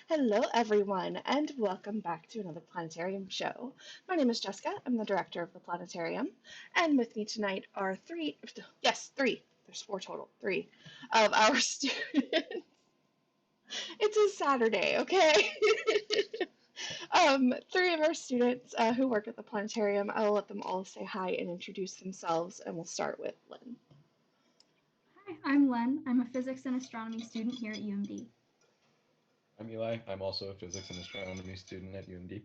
Hello, everyone, and welcome back to another Planetarium show. My name is Jessica. I'm the director of the Planetarium, and with me tonight are three, there's four total, three of our students. It's a Saturday, okay? Three of our students who work at the Planetarium. I'll let them all say hi and introduce themselves, and we'll start with Lynn. Hi, I'm Len. I'm a physics and astronomy student here at UMD. I'm Eli. I'm also a physics and astronomy student at UMD.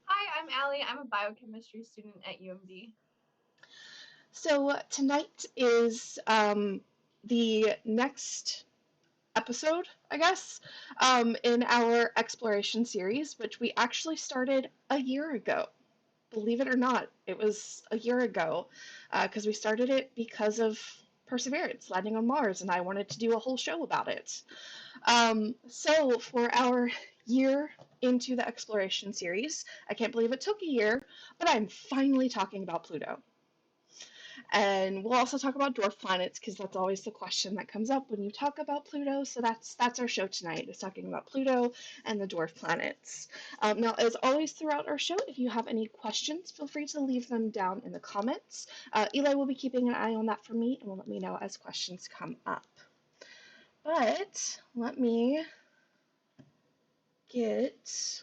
Hi, I'm Allie. I'm a biochemistry student at UMD. So tonight is the next episode, I guess, in our exploration series, which we actually started a year ago. Believe it or not, it was a year ago because we started it because of Perseverance landing on Mars, and I wanted to do a whole show about it. So for our year into the exploration series, I can't believe it took a year, but I'm finally talking about Pluto. And we'll also talk about dwarf planets because that's always the question that comes up when you talk about Pluto. So that's our show tonight, is talking about Pluto and the dwarf planets. Now, as always throughout our show, if you have any questions, feel free to leave them down in the comments. Eli will be keeping an eye on that for me and will let me know as questions come up. But let me get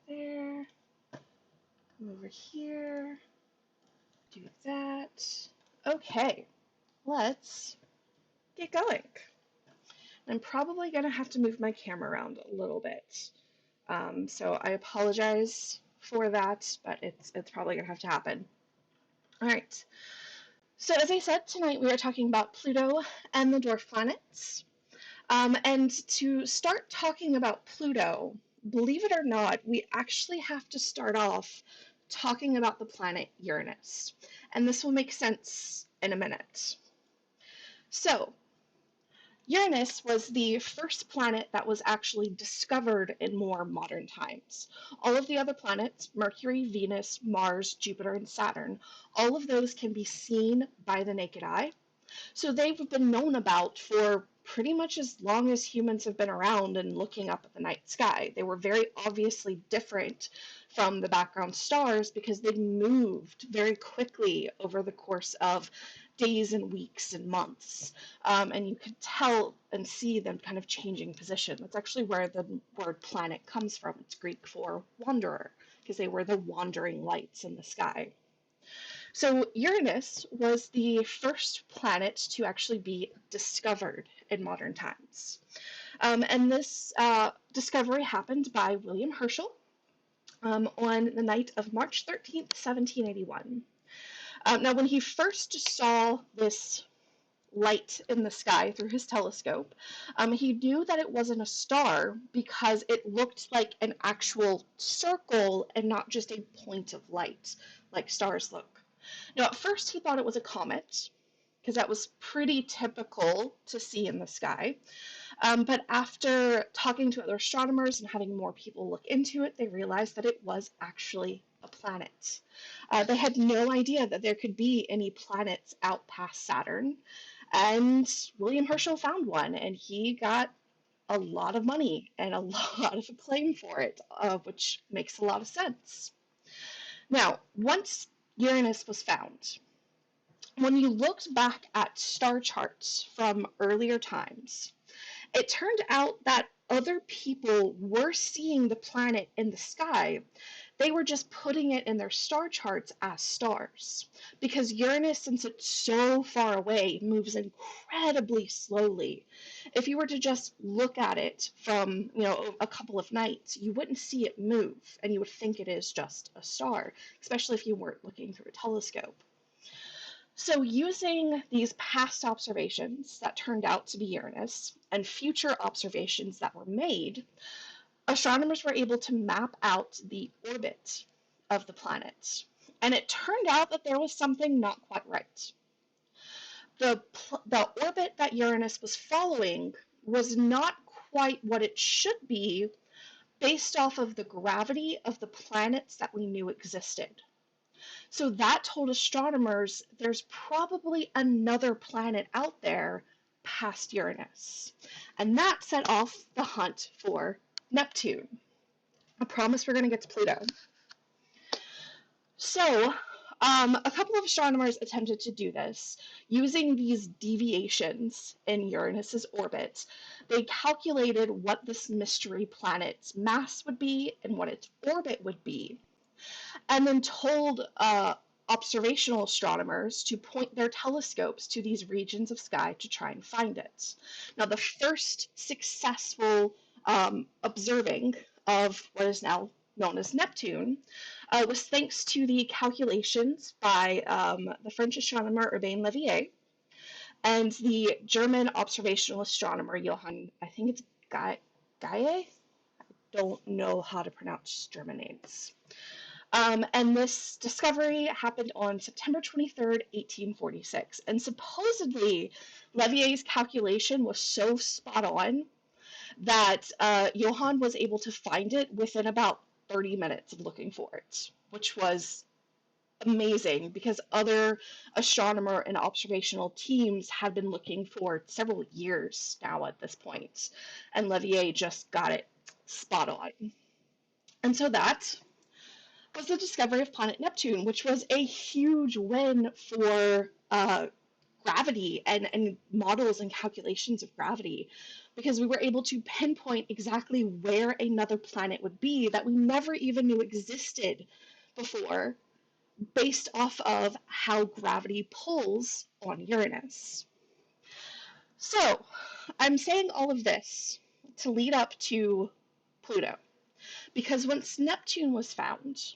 there, come over here, do that. Okay, let's get going. I'm probably going to have to move my camera around a little bit. So I apologize for that, but it's probably going to have to happen. All right. So as I said, tonight we are talking about Pluto and the dwarf planets. And to start talking about Pluto, believe it or not, we actually have to start off talking about the planet Uranus. And this will make sense in a minute. So, Uranus was the first planet that was actually discovered in more modern times. All of the other planets, Mercury, Venus, Mars, Jupiter, and Saturn, all of those can be seen by the naked eye. So they've been known about for pretty much as long as humans have been around and looking up at the night sky. They were very obviously different from the background stars because they moved very quickly over the course of days and weeks and months. And you could tell and see them kind of changing position. That's actually where the word planet comes from. It's Greek for wanderer, because they were the wandering lights in the sky. So Uranus was the first planet to actually be discovered in modern times. And this discovery happened by William Herschel on the night of March 13th, 1781. Now, when he first saw this light in the sky through his telescope, he knew that it wasn't a star because it looked like an actual circle and not just a point of light like stars look. Now, at first he thought it was a comet, because that was pretty typical to see in the sky. But after talking to other astronomers and having more people look into it, they realized that it was actually a planet. They had no idea that there could be any planets out past Saturn, and William Herschel found one, and he got a lot of money and a lot of acclaim for it, which makes a lot of sense. Now, once Uranus was found, when you looked back at star charts from earlier times, it turned out that other people were seeing the planet in the sky. They were just putting it in their star charts as stars. Because Uranus, since it's so far away, moves incredibly slowly. If you were to just look at it from, a couple of nights, you wouldn't see it move, and you would think it is just a star, especially if you weren't looking through a telescope. So using these past observations that turned out to be Uranus and future observations that were made, astronomers were able to map out the orbit of the planet. And it turned out that there was something not quite right. The orbit that Uranus was following was not quite what it should be based off of the gravity of the planets that we knew existed. So that told astronomers there's probably another planet out there past Uranus. And that set off the hunt for Neptune. I promise we're going to get to Pluto. So, a couple of astronomers attempted to do this using these deviations in Uranus's orbit. They calculated what this mystery planet's mass would be and what its orbit would be, and then told observational astronomers to point their telescopes to these regions of sky to try and find it. Now, the first successful observing of what is now known as Neptune was thanks to the calculations by the French astronomer Urbain Le Verrier and the German observational astronomer Johann, I think it's Gaia? I don't know how to pronounce German names. And this discovery happened on September 23rd, 1846. And supposedly, Levier's calculation was so spot on that Johann was able to find it within about 30 minutes of looking for it, which was amazing because other astronomer and observational teams had been looking for several years now at this point, and Leverrier just got it spot on. And so that was the discovery of planet Neptune, which was a huge win for gravity and models and calculations of gravity, because we were able to pinpoint exactly where another planet would be that we never even knew existed before, based off of how gravity pulls on Uranus. So, I'm saying all of this to lead up to Pluto, because once Neptune was found,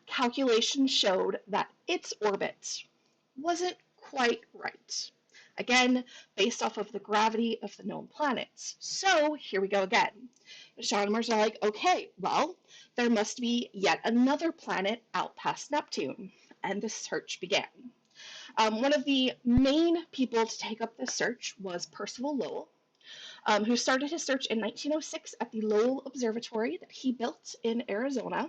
calculations showed that its orbit wasn't quite right. Again, based off of the gravity of the known planets. So here we go again. Astronomers are like, okay, well, there must be yet another planet out past Neptune, and the search began. One of the main people to take up this search was Percival Lowell, who started his search in 1906 at the Lowell Observatory that he built in Arizona.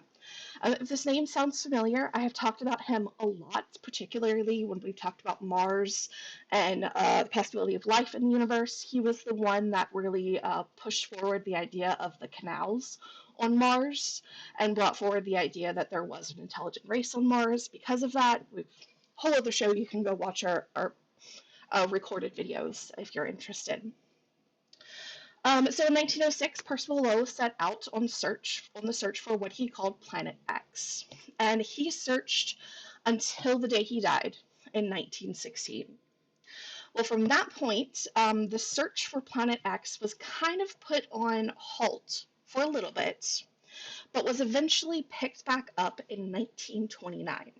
If this name sounds familiar, I have talked about him a lot, particularly when we've talked about Mars and the possibility of life in the universe. He was the one that really pushed forward the idea of the canals on Mars and brought forward the idea that there was an intelligent race on Mars. Because of that, whole other show, you can go watch our recorded videos if you're interested. So in 1906, Percival Lowell set out on the search for what he called Planet X, and he searched until the day he died in 1916. Well, from that point, the search for Planet X was kind of put on halt for a little bit, but was eventually picked back up in 1929,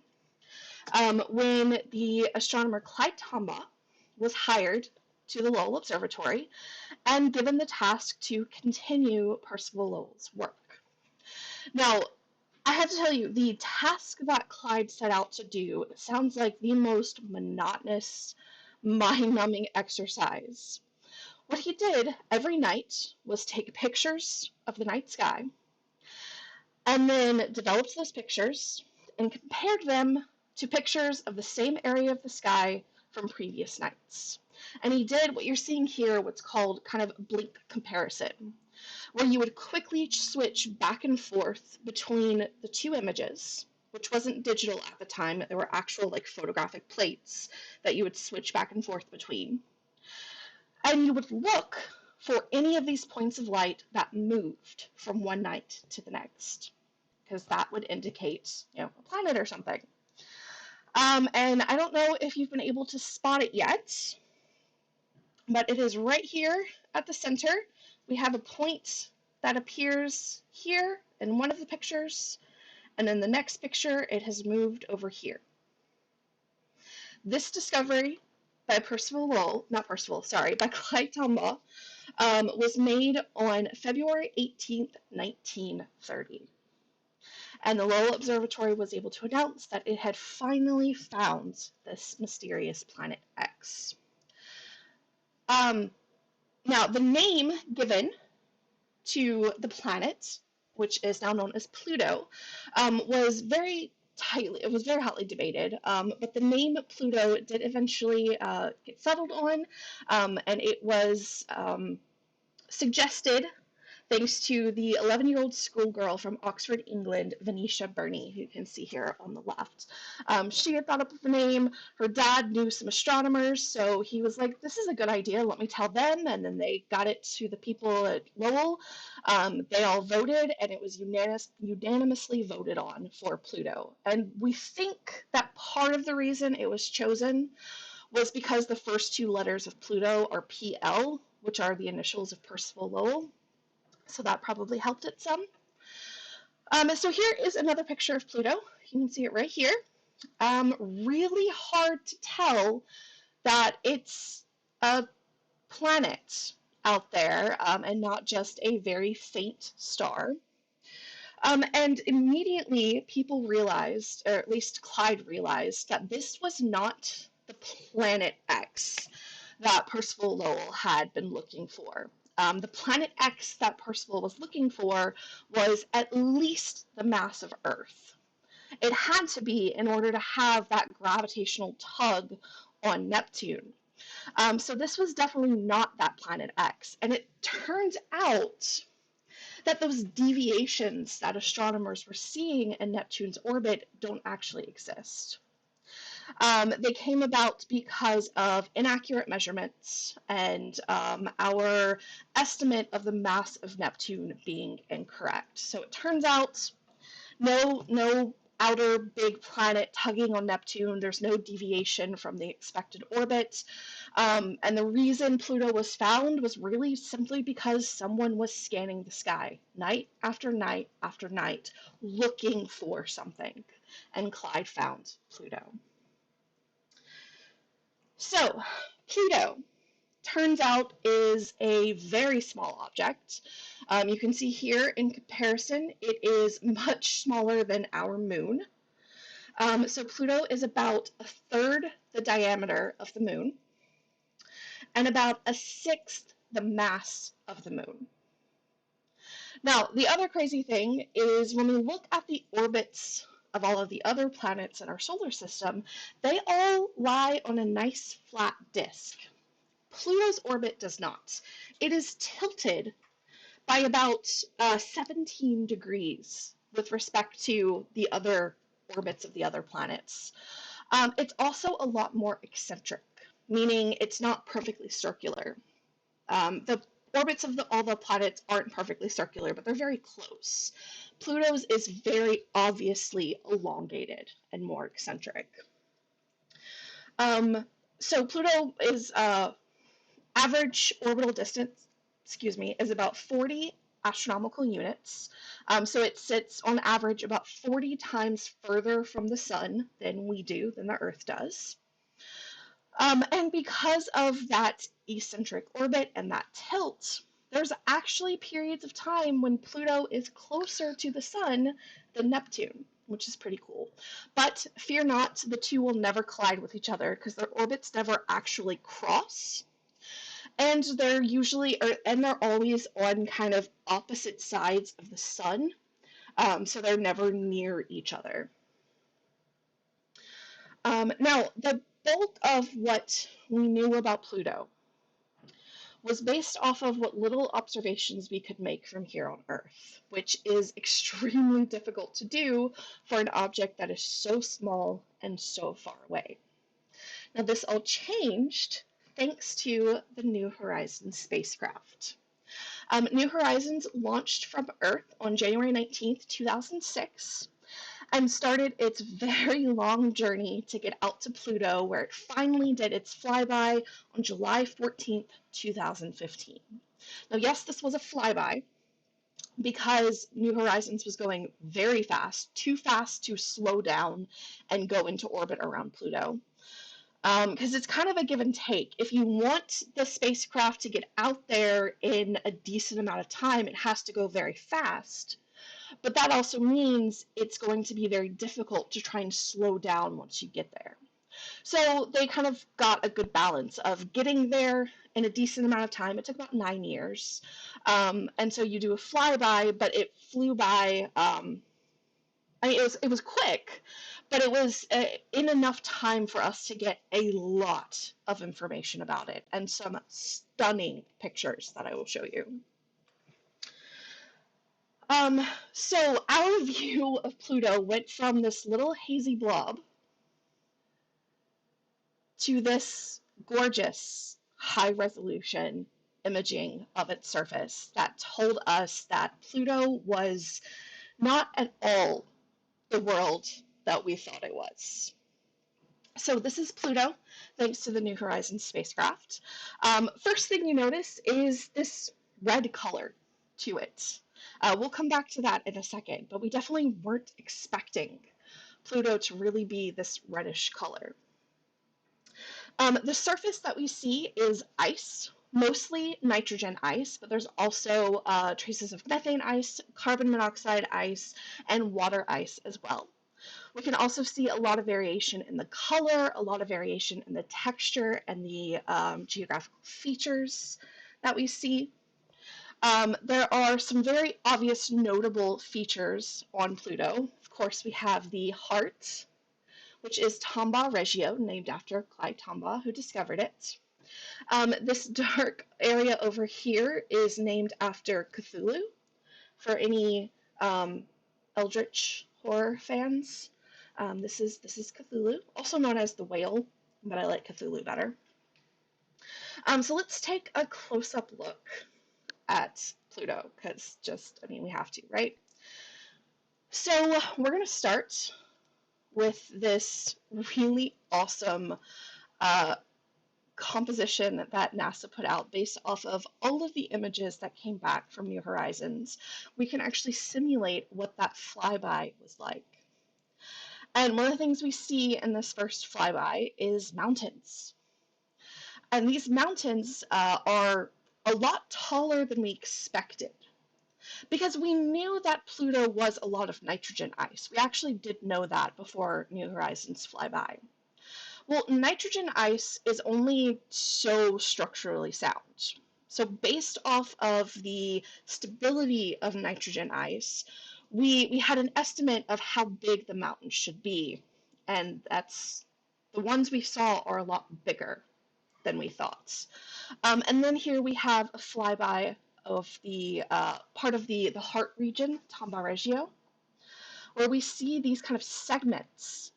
when the astronomer Clyde Tombaugh was hired to the Lowell Observatory and given the task to continue Percival Lowell's work. Now, I have to tell you, the task that Clyde set out to do sounds like the most monotonous, mind-numbing exercise. What he did every night was take pictures of the night sky and then developed those pictures and compared them to pictures of the same area of the sky from previous nights. And he did what you're seeing here, what's called kind of blink comparison, where you would quickly switch back and forth between the two images, which wasn't digital at the time. There were actual like photographic plates that you would switch back and forth between. And you would look for any of these points of light that moved from one night to the next, because that would indicate, a planet or something. And I don't know if you've been able to spot it yet, but it is right here at the center. We have a point that appears here in one of the pictures, and in the next picture, it has moved over here. This discovery by by Clyde Tombaugh, was made on February 18th, 1930. And the Lowell Observatory was able to announce that it had finally found this mysterious Planet X. Now, the name given to the planet, which is now known as Pluto, was very it was very hotly debated, but the name Pluto did eventually get settled on, and it was suggested thanks to the 11-year-old schoolgirl from Oxford, England, Venetia Burney, who you can see here on the left. She had thought up the name. Her dad knew some astronomers, so he was like, this is a good idea, let me tell them, and then they got it to the people at Lowell. They all voted, and it was unanimously voted on for Pluto. And we think that part of the reason it was chosen was because the first two letters of Pluto are PL, which are the initials of Percival Lowell. So that probably helped it some. So here is another picture of Pluto. You can see it right here. Really hard to tell that it's a planet out there and not just a very faint star. And immediately people realized, or at least Clyde realized, that this was not the planet X that Percival Lowell had been looking for. The planet X that Percival was looking for was at least the mass of Earth. It had to be in order to have that gravitational tug on Neptune. So this was definitely not that planet X. And it turns out that those deviations that astronomers were seeing in Neptune's orbit don't actually exist. They came about because of inaccurate measurements and our estimate of the mass of Neptune being incorrect. So it turns out no outer big planet tugging on Neptune. There's no deviation from the expected orbit. And the reason Pluto was found was really simply because someone was scanning the sky night after night after night looking for something. And Clyde found Pluto. So, Pluto, turns out, is a very small object. You can see here in comparison, it is much smaller than our moon. So Pluto is about a third the diameter of the moon and about a sixth the mass of the moon. Now, the other crazy thing is when we look at the orbits of all of the other planets in our solar system, they all lie on a nice flat disk. Pluto's orbit does not. It is tilted by about 17 degrees with respect to the other orbits of the other planets. It's also a lot more eccentric, meaning it's not perfectly circular. The orbits of all the planets aren't perfectly circular, but they're very close. Pluto's is very obviously elongated and more eccentric. So Pluto is average orbital distance, is about 40 astronomical units. So it sits on average about 40 times further from the sun than the Earth does. And because of that eccentric orbit and that tilt, there's actually periods of time when Pluto is closer to the sun than Neptune, which is pretty cool. But fear not, the two will never collide with each other because their orbits never actually cross. And they're always on kind of opposite sides of the sun, so they're never near each other. Now, the bulk of what we knew about Pluto was based off of what little observations we could make from here on Earth, which is extremely difficult to do for an object that is so small and so far away. Now, this all changed thanks to the New Horizons spacecraft. New Horizons launched from Earth on January 19th, 2006, and started its very long journey to get out to Pluto, where it finally did its flyby on July 14th, 2015. Now, yes, this was a flyby because New Horizons was going very fast, too fast to slow down and go into orbit around Pluto. Because it's kind of a give and take. If you want the spacecraft to get out there in a decent amount of time, it has to go very fast. But that also means it's going to be very difficult to try and slow down once you get there. So they kind of got a good balance of getting there in a decent amount of time. It took about 9 years. And so you do a flyby, but it flew by I mean, it was quick, but it was in enough time for us to get a lot of information about it and some stunning pictures that I will show you. So our view of Pluto went from this little hazy blob to this gorgeous high-resolution imaging of its surface that told us that Pluto was not at all the world that we thought it was. So this is Pluto, thanks to the New Horizons spacecraft. First thing you notice is this red color to it. We'll come back to that in a second, but we definitely weren't expecting Pluto to really be this reddish color. The surface that we see is ice, mostly nitrogen ice, but there's also traces of methane ice, carbon monoxide ice, and water ice as well. We can also see a lot of variation in the color, a lot of variation in the texture and the geographical features that we see. There are some very obvious notable features on Pluto. Of course, we have the heart, which is Tombaugh Regio, named after Clyde Tombaugh, who discovered it. This dark area over here is named after Cthulhu, for any Eldritch horror fans. This is Cthulhu, also known as the whale, but I like Cthulhu better. So let's take a close-up look at Pluto, because we have to, right? So we're going to start with this really awesome composition that NASA put out based off of all of the images that came back from New Horizons. We can actually simulate what that flyby was like. And one of the things we see in this first flyby is mountains. And these mountains are a lot taller than we expected, because we knew that Pluto was a lot of nitrogen ice. We actually did know that before New Horizons flyby. Well, nitrogen ice is only so structurally sound. So based off of the stability of nitrogen ice, we had an estimate of how big the mountain should be, and the ones we saw are a lot bigger than we thought. And then here we have a flyby of the part of the heart region, Tombaugh Regio, where we see these kind of segments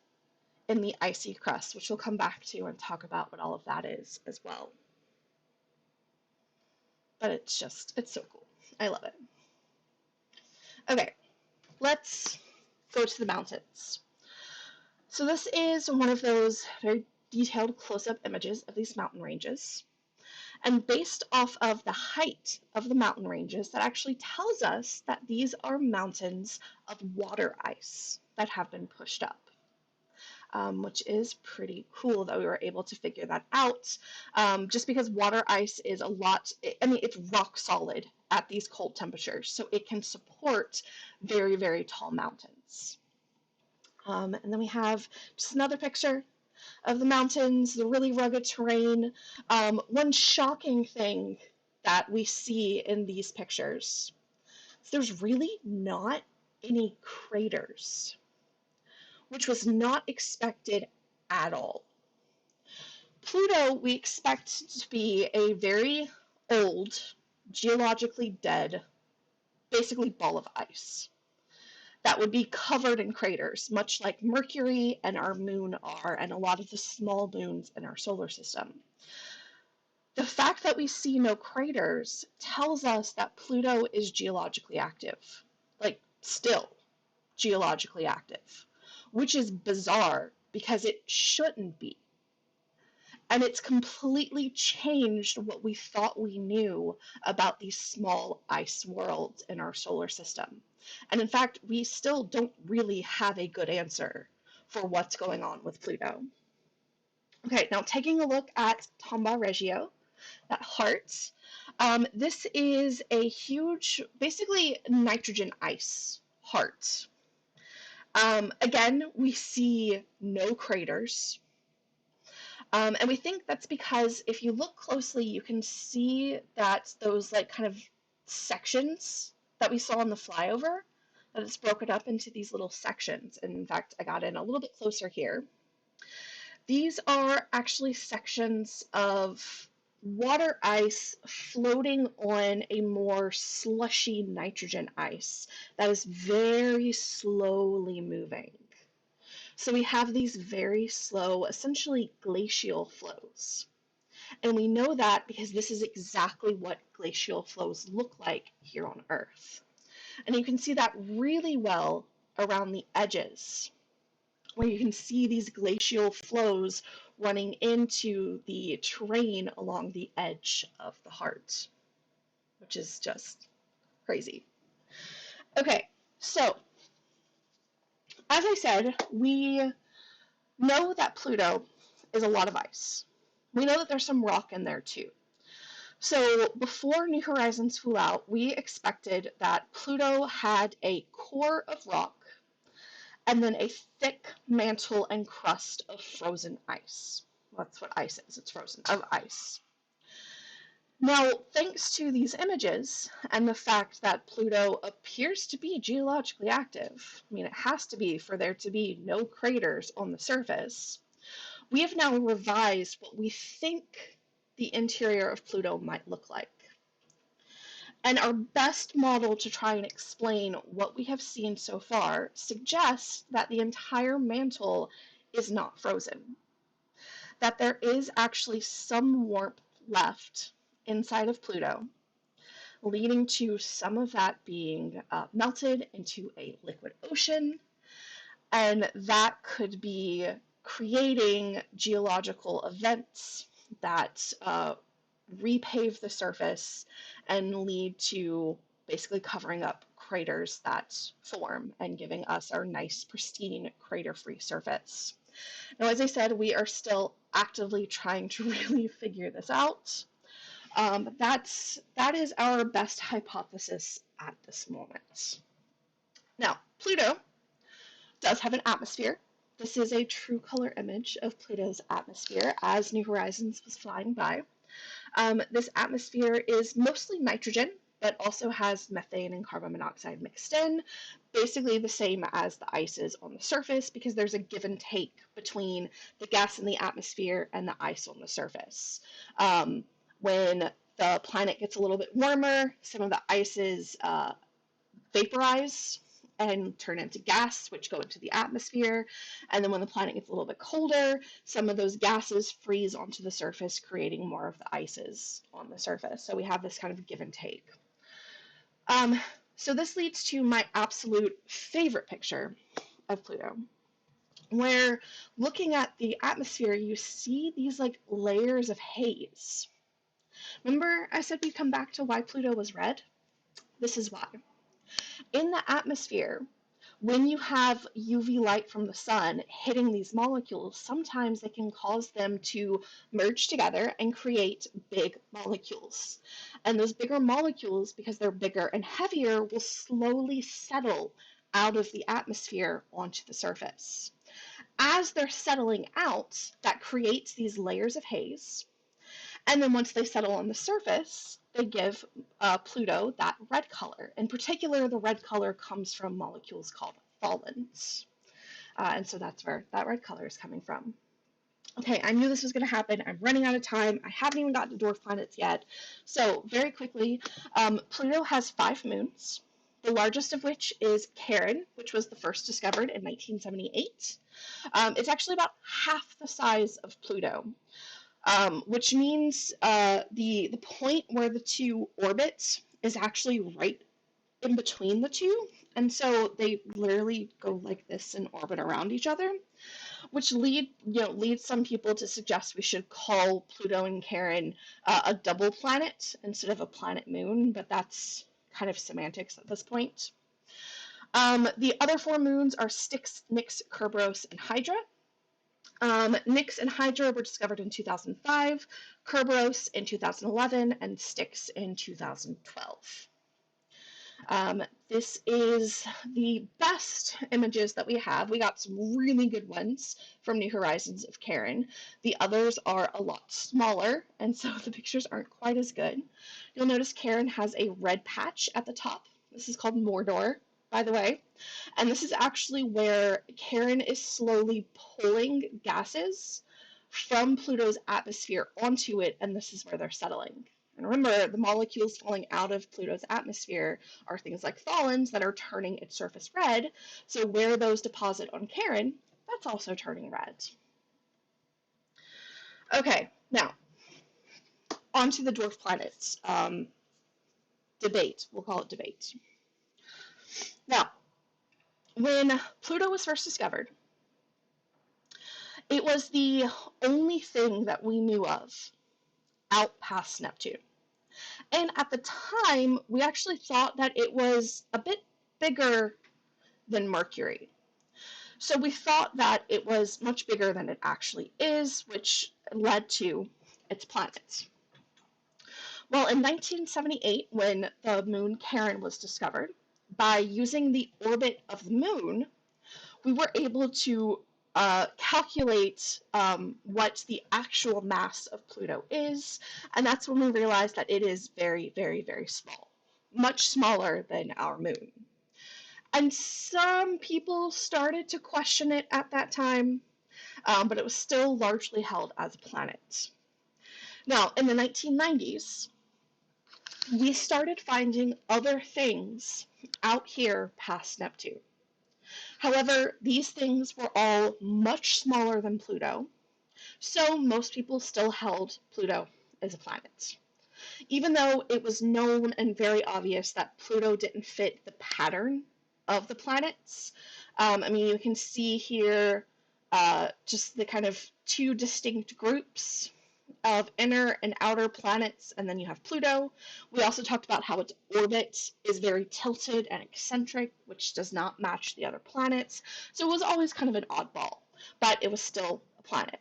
in the icy crust, which we'll come back to and talk about what all of that is as well. But it's so cool. I love it. Okay, let's go to the mountains. So this is one of those very detailed close-up images of these mountain ranges. And based off of the height of the mountain ranges, that actually tells us that these are mountains of water ice that have been pushed up. Which is pretty cool that we were able to figure that out, just because water ice is it's rock solid at these cold temperatures, so it can support very, very tall mountains. And then we have just another picture of the mountains, the really rugged terrain. One shocking thing that we see in these pictures is there's really not any craters, which was not expected at all. Pluto we expect to be a very old, geologically dead, basically ball of ice that would be covered in craters, much like Mercury and our moon are, and a lot of the small moons in our solar system. The fact that we see no craters tells us that Pluto is geologically active, like still geologically active, which is bizarre because it shouldn't be. And it's completely changed what we thought we knew about these small ice worlds in our solar system. And in fact, we still don't really have a good answer for what's going on with Pluto. Okay, now taking a look at Tombaugh Regio, that heart. This is a huge, basically nitrogen ice heart. Again, we see no craters. And we think that's because if you look closely, you can see that those kind of sections that we saw in the flyover, that it's broken up into these little sections. And in fact, I got in a little bit closer here. These are actually sections of water ice floating on a more slushy nitrogen ice that is very slowly moving. So we have these very slow, essentially glacial flows. And we know that because this is exactly what glacial flows look like here on Earth. And you can see that really well around the edges, where you can see these glacial flows running into the terrain along the edge of the heart, which is just crazy. Okay, so as I said, we know that Pluto is a lot of ice. We know that there's some rock in there too. So before New Horizons flew out, we expected that Pluto had a core of rock and then a thick mantle and crust of frozen ice. That's what ice is. It's frozen, of ice. Now, thanks to these images and the fact that Pluto appears to be geologically active, I mean, it has to be for there to be no craters on the surface, we have now revised what we think the interior of Pluto might look like. And our best model to try and explain what we have seen so far suggests that the entire mantle is not frozen, that there is actually some warmth left inside of Pluto, leading to some of that being melted into a liquid ocean, and that could be creating geological events that repave the surface and lead to basically covering up craters that form and giving us our nice, pristine, crater-free surface. Now, as I said, we are still actively trying to really figure this out. That is our best hypothesis at this moment. Now, Pluto does have an atmosphere. This is a true color image of Pluto's atmosphere as New Horizons was flying by. This atmosphere is mostly nitrogen, but also has methane and carbon monoxide mixed in, basically the same as the ice is on the surface, because there's a give and take between the gas in the atmosphere and the ice on the surface. When the planet gets a little bit warmer, some of the ices vaporize and turn into gas, which go into the atmosphere. And then when the planet gets a little bit colder, some of those gases freeze onto the surface, creating more of the ices on the surface. So we have this kind of give and take. So this leads to my absolute favorite picture of Pluto, where looking at the atmosphere, you see these like layers of haze. Remember I said we'd come back to why Pluto was red? This is why. In the atmosphere, when you have UV light from the sun hitting these molecules, sometimes it can cause them to merge together and create big molecules. And those bigger molecules, because they're bigger and heavier, will slowly settle out of the atmosphere onto the surface. As they're settling out, that creates these layers of haze. And then once they settle on the surface, they give Pluto that red color. In particular, the red color comes from molecules called tholins. And so that's where that red color is coming from. Okay, I knew this was going to happen. I'm running out of time. I haven't even gotten to dwarf planets yet. So very quickly, Pluto has 5 moons, the largest of which is Charon, which was the first discovered in 1978. It's actually about half the size of Pluto. Which means the point where the two orbit is actually right in between the two, and so they literally go like this and orbit around each other, which leads some people to suggest we should call Pluto and Charon a double planet instead of a planet moon, but that's kind of semantics at this point. The other 4 moons are Styx, Nix, Kerberos, and Hydra. Nix and Hydra were discovered in 2005, Kerberos in 2011, and Styx in 2012. This is the best images that we have. We got some really good ones from New Horizons of Charon. The others are a lot smaller, and so the pictures aren't quite as good. You'll notice Charon has a red patch at the top. This is called Mordor. by the way. And this is actually where Charon is slowly pulling gases from Pluto's atmosphere onto it, and this is where they're settling. And remember, the molecules falling out of Pluto's atmosphere are things like tholins that are turning its surface red. So where those deposit on Charon, that's also turning red. Okay, now, onto the dwarf planets. Debate, we'll call it debate. Now, when Pluto was first discovered, it was the only thing that we knew of out past Neptune. And at the time, we actually thought that it was a bit bigger than Mercury. So we thought that it was much bigger than it actually is, which led to its planets. Well, in 1978, when the moon Charon was discovered, by using the orbit of the moon, we were able to calculate what the actual mass of Pluto is, and that's when we realized that it is very, very, very small, much smaller than our moon. And some people started to question it at that time, but it was still largely held as a planet. Now, in the 1990s, we started finding other things out here past Neptune. However, these things were all much smaller than Pluto, so most people still held Pluto as a planet. Even though it was known and very obvious that Pluto didn't fit the pattern of the planets. I mean, you can see here just the kind of two distinct groups of inner and outer planets, and then you have Pluto. We also talked about how its orbit is very tilted and eccentric, which does not match the other planets. So it was always kind of an oddball, but it was still a planet.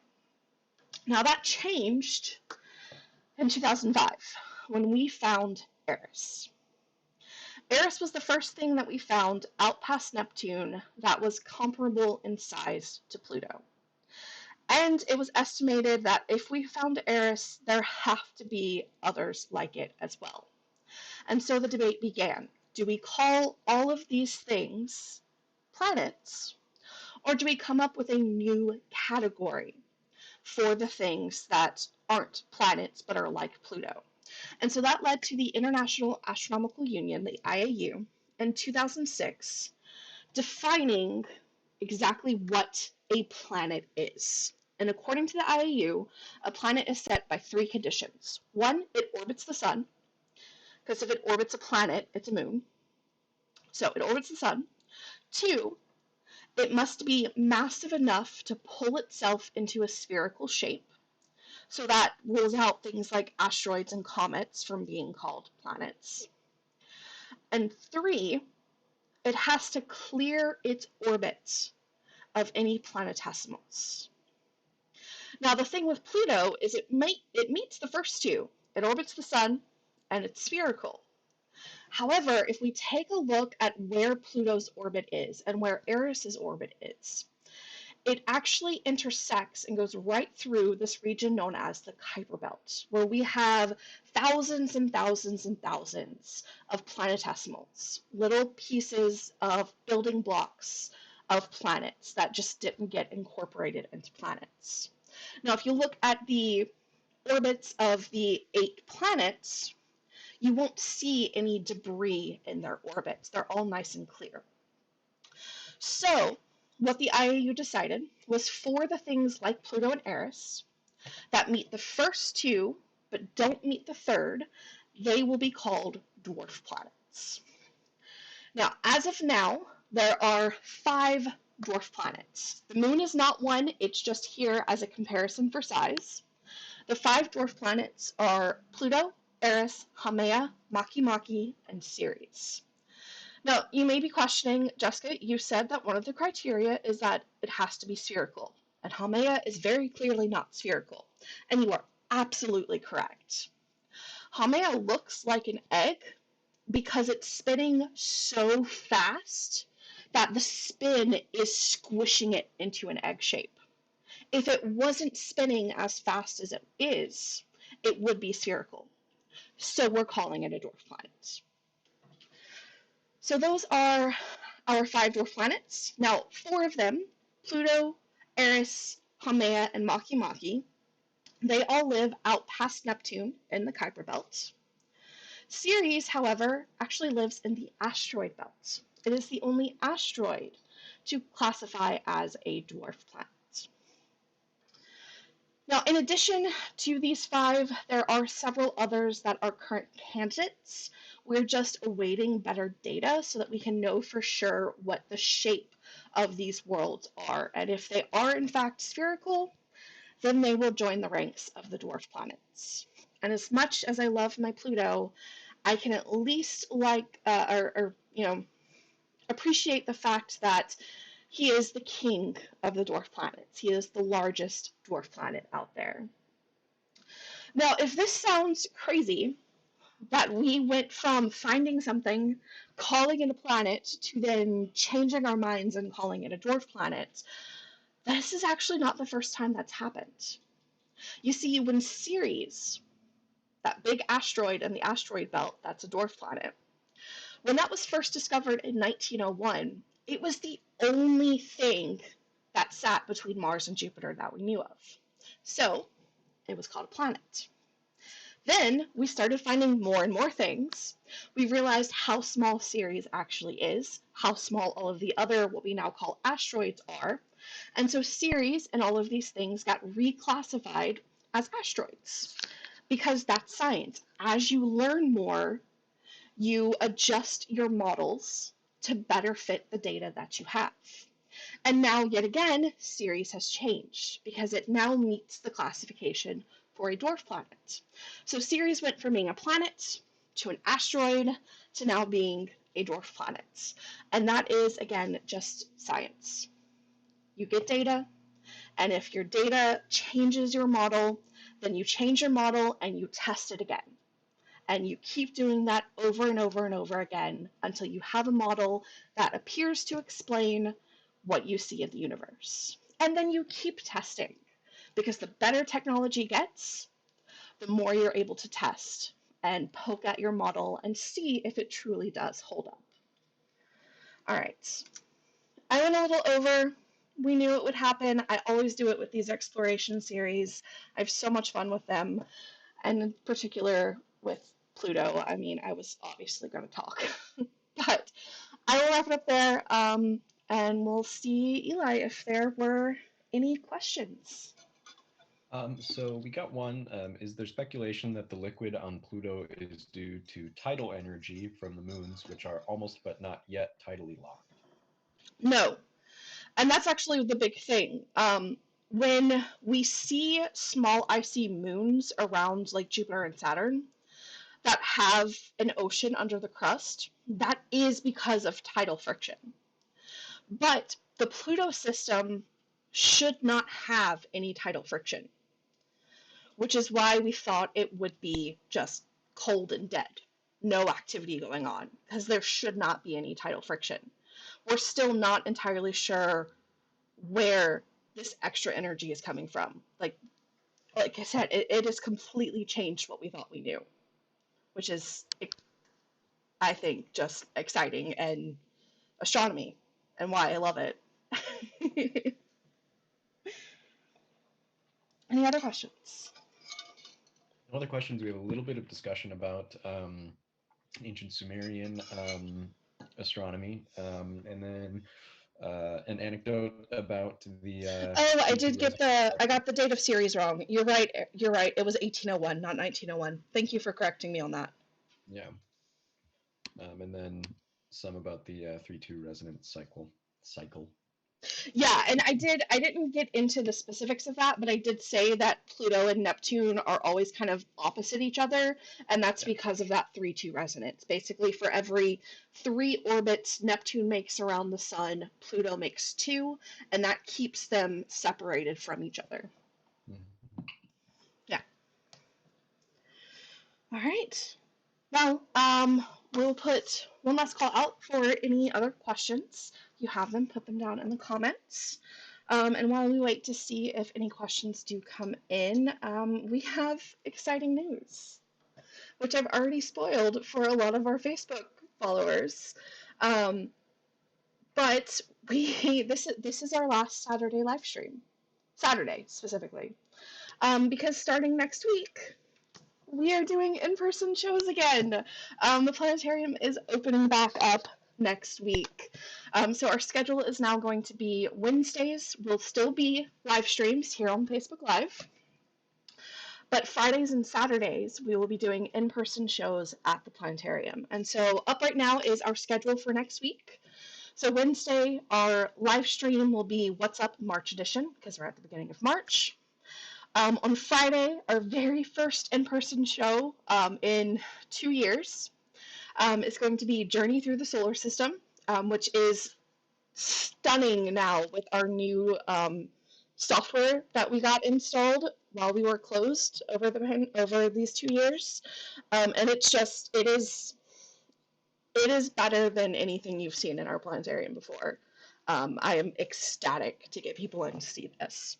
Now that changed in 2005 when we found Eris. Eris was the first thing that we found out past Neptune that was comparable in size to Pluto. And it was estimated that if we found Eris, there have to be others like it as well. And so the debate began. Do we call all of these things planets, or do we come up with a new category for the things that aren't planets but are like Pluto? And so that led to the International Astronomical Union, the IAU, in 2006, defining exactly what a planet is. And according to the IAU, a planet is set by three conditions. One, it orbits the sun, because if it orbits a planet, it's a moon. So it orbits the sun. Two, it must be massive enough to pull itself into a spherical shape. So that rules out things like asteroids and comets from being called planets. And three, it has to clear its orbit of any planetesimals. Now the thing with Pluto is it meets the first two. It orbits the sun and it's spherical. However, if we take a look at where Pluto's orbit is and where Eris's orbit is, it actually intersects and goes right through this region known as the Kuiper Belt, where we have thousands and thousands and thousands of planetesimals, little pieces of building blocks of planets that just didn't get incorporated into planets. Now, if you look at the orbits of the 8 planets, you won't see any debris in their orbits. They're all nice and clear. So, what the IAU decided was for the things like Pluto and Eris that meet the first two but don't meet the third, they will be called dwarf planets. Now, as of now, there are 5 dwarf planets. The moon is not one, it's just here as a comparison for size. The 5 dwarf planets are Pluto, Eris, Haumea, Makemake, and Ceres. Now, you may be questioning, Jessica, you said that one of the criteria is that it has to be spherical, and Haumea is very clearly not spherical, and you are absolutely correct. Haumea looks like an egg because it's spinning so fast that the spin is squishing it into an egg shape. If it wasn't spinning as fast as it is, it would be spherical. So we're calling it a dwarf planet. So those are our 5 dwarf planets. Now, 4 of them, Pluto, Eris, Haumea, and Makemake, they all live out past Neptune in the Kuiper Belt. Ceres, however, actually lives in the asteroid belt. It is the only asteroid to classify as a dwarf planet. Now, in addition to these 5, there are several others that are current candidates. We're just awaiting better data so that we can know for sure what the shape of these worlds are. And if they are in fact spherical, then they will join the ranks of the dwarf planets. And as much as I love my Pluto, I can at least appreciate the fact that he is the king of the dwarf planets. He is the largest dwarf planet out there. Now, if this sounds crazy, that we went from finding something, calling it a planet, to then changing our minds and calling it a dwarf planet, this is actually not the first time that's happened. You see, when Ceres, that big asteroid in the asteroid belt, that's a dwarf planet, when that was first discovered in 1901, it was the only thing that sat between Mars and Jupiter that we knew of. So it was called a planet. Then we started finding more and more things. We realized how small Ceres actually is, how small all of the other, what we now call asteroids, are. And so Ceres and all of these things got reclassified as asteroids, because that's science. As you learn more, you adjust your models to better fit the data that you have. And now, yet again, Ceres has changed because it now meets the classification for a dwarf planet. So Ceres went from being a planet to an asteroid to now being a dwarf planet. And that is, again, just science. You get data, and if your data changes your model, then you change your model and you test it again. And you keep doing that over and over and over again until you have a model that appears to explain what you see in the universe. And then you keep testing, because the better technology gets, the more you're able to test and poke at your model and see if it truly does hold up. All right, I went a little over. We knew it would happen. I always do it with these exploration series. I have so much fun with them, and in particular with Pluto. I mean, I was obviously going to talk, but I will wrap it up there, and we'll see, Eli, if there were any questions. So we got one. Is there speculation that the liquid on Pluto is due to tidal energy from the moons, which are almost but not yet tidally locked? No, and that's actually the big thing. When we see small icy moons around like Jupiter and Saturn that have an ocean under the crust, that is because of tidal friction. But the Pluto system should not have any tidal friction, which is why we thought it would be just cold and dead, no activity going on, because there should not be any tidal friction. We're still not entirely sure where this extra energy is coming from. Like I said, it has completely changed what we thought we knew, which is, I think, just exciting and astronomy, and why I love it. Any other questions? Other questions, we have a little bit of discussion about ancient Sumerian astronomy, and then an anecdote about the... I got the date of Ceres wrong. You're right. It was 1801, not 1901. Thank you for correcting me on that. Yeah. And then some about the 3-2 resonance cycle. Yeah, and I didn't get into the specifics of that, but I did say that Pluto and Neptune are always kind of opposite each other, and that's because of that 3-2 resonance. Basically, for every 3 orbits Neptune makes around the sun, Pluto makes 2, and that keeps them separated from each other. Mm-hmm. Yeah. All right. Well, we'll put one last call out for any other questions. If you have them, put them down in the comments. And while we wait to see if any questions do come in, we have exciting news, which I've already spoiled for a lot of our Facebook followers. Um, but this is our last Saturday live stream. Saturday specifically. Because starting next week, we are doing in-person shows again. The planetarium is opening back up next week. So our schedule is now going to be Wednesdays will still be live streams here on Facebook Live. But Fridays and Saturdays, we will be doing in-person shows at the planetarium. And so up right now is our schedule for next week. So Wednesday, our live stream will be What's Up March edition, because we're at the beginning of March. On Friday, our very first in-person show in 2 years is going to be Journey Through the Solar System, which is stunning now with our new software that we got installed while we were closed over these 2 years, and it is better than anything you've seen in our planetarium before. I am ecstatic to get people in to see this.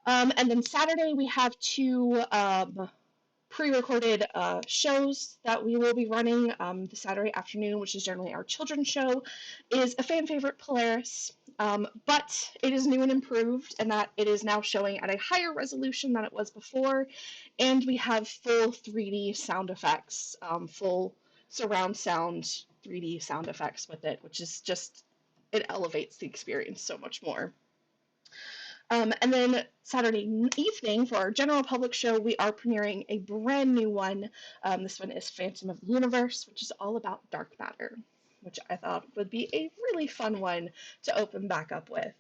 And then Saturday we have 2 pre-recorded shows that we will be running. The Saturday afternoon, which is generally our children's show, is a fan favorite, Polaris, but it is new and improved in that it is now showing at a higher resolution than it was before, and we have full 3D sound effects, full surround sound 3D sound effects with it, which is just, it elevates the experience so much more. And then Saturday evening for our general public show, we are premiering a brand new one. This one is Phantom of the Universe, which is all about dark matter, which I thought would be a really fun one to open back up with.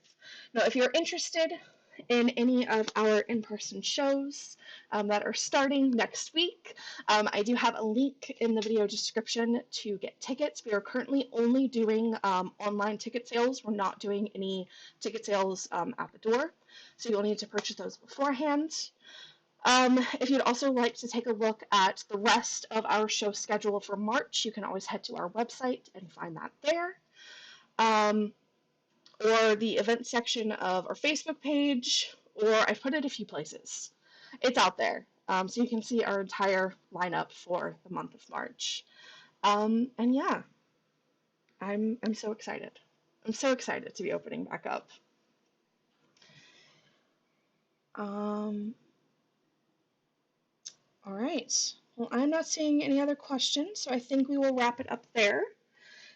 Now, if you're interested in any of our in-person shows that are starting next week, I do have a link in the video description to get tickets. We are currently only doing online ticket sales. We're not doing any ticket sales at the door, so you'll need to purchase those beforehand. If you'd also like to take a look at the rest of our show schedule for March, you can always head to our website and find that there. Or the event section of our Facebook page, or I've put it a few places. It's out there, so you can see our entire lineup for the month of March. And yeah, I'm so excited. I'm so excited to be opening back up. All right. Well, I'm not seeing any other questions, so I think we will wrap it up there.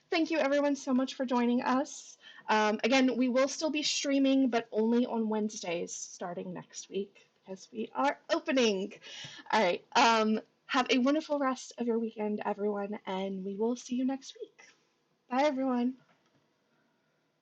Thank you everyone so much for joining us. Again, we will still be streaming, but only on Wednesdays starting next week because we are opening. All right. Have a wonderful rest of your weekend, everyone, and we will see you next week. Bye, everyone.